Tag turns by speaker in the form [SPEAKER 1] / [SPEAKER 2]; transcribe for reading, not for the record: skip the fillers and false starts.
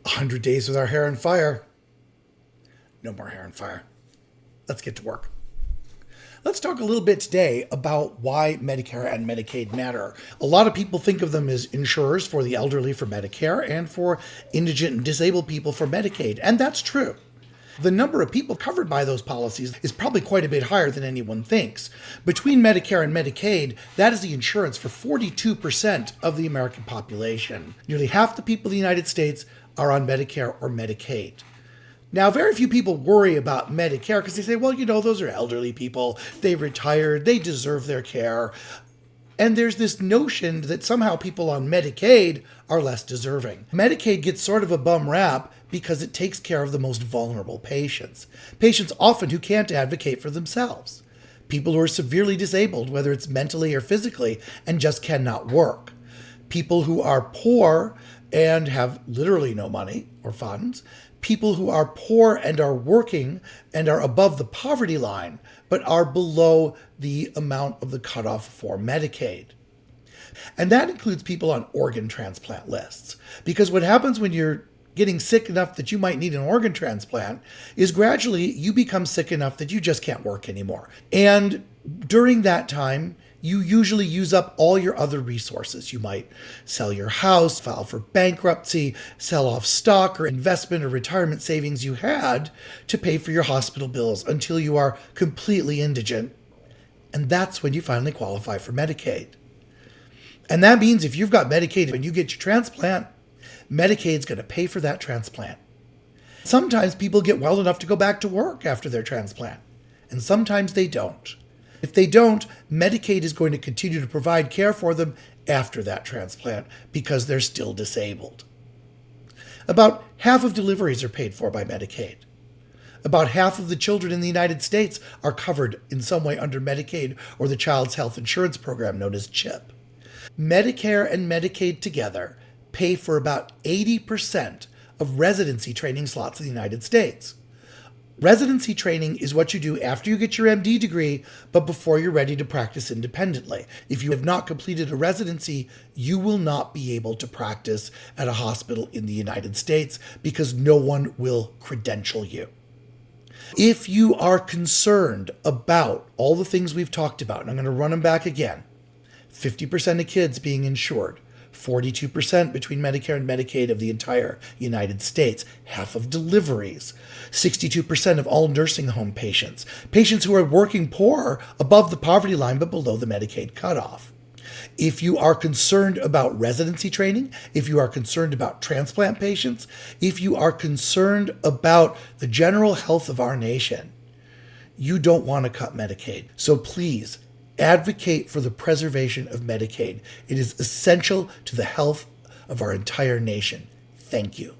[SPEAKER 1] 100 days with our hair on fire. No more hair on fire. Let's get to work. Let's talk a little bit today about why Medicare and Medicaid matter. A lot of people think of them as insurers for the elderly for Medicare and for indigent and disabled people for Medicaid, and that's true. The number of people covered by those policies is probably quite a bit higher than anyone thinks. Between Medicare and Medicaid, that is the insurance for 42% of the American population. Nearly half the people in the United States are on Medicare or Medicaid. Now, very few people worry about Medicare because they say, well, those are elderly people. They retired. They deserve their care. And there's this notion that somehow people on Medicaid are less deserving. Medicaid gets sort of a bum rap because it takes care of the most vulnerable patients. Patients often who can't advocate for themselves. People who are severely disabled, whether it's mentally or physically, and just cannot work. People who are poor and have literally no money or funds. People who are poor and are working and are above the poverty line, but are below the amount of the cutoff for Medicaid. And that includes people on organ transplant lists. Because what happens when you're getting sick enough that you might need an organ transplant is gradually you become sick enough that you just can't work anymore. And during that time, you usually use up all your other resources. You might sell your house, file for bankruptcy, sell off stock or investment or retirement savings you had to pay for your hospital bills until you are completely indigent. And that's when you finally qualify for Medicaid. And that means if you've got Medicaid when you get your transplant, Medicaid's going to pay for that transplant. Sometimes people get well enough to go back to work after their transplant, and sometimes they don't. If they don't, Medicaid is going to continue to provide care for them after that transplant because they're still disabled. About half of deliveries are paid for by Medicaid. About half of the children in the United States are covered in some way under Medicaid or the Child's Health Insurance Program known as CHIP. Medicare and Medicaid together pay for about 80% of residency training slots in the United States. Residency training is what you do after you get your MD degree, but before you're ready to practice independently. If you have not completed a residency, you will not be able to practice at a hospital in the United States because no one will credential you. If you are concerned about all the things we've talked about, and I'm going to run them back again, 50% of kids being insured, 42% between Medicare and Medicaid of the entire United States, half of deliveries, 62% of all nursing home patients, patients who are working poor above the poverty line but below the Medicaid cutoff. If you are concerned about residency training, if you are concerned about transplant patients, if you are concerned about the general health of our nation, you don't want to cut Medicaid. So please, advocate for the preservation of Medicaid. It is essential to the health of our entire nation. Thank you.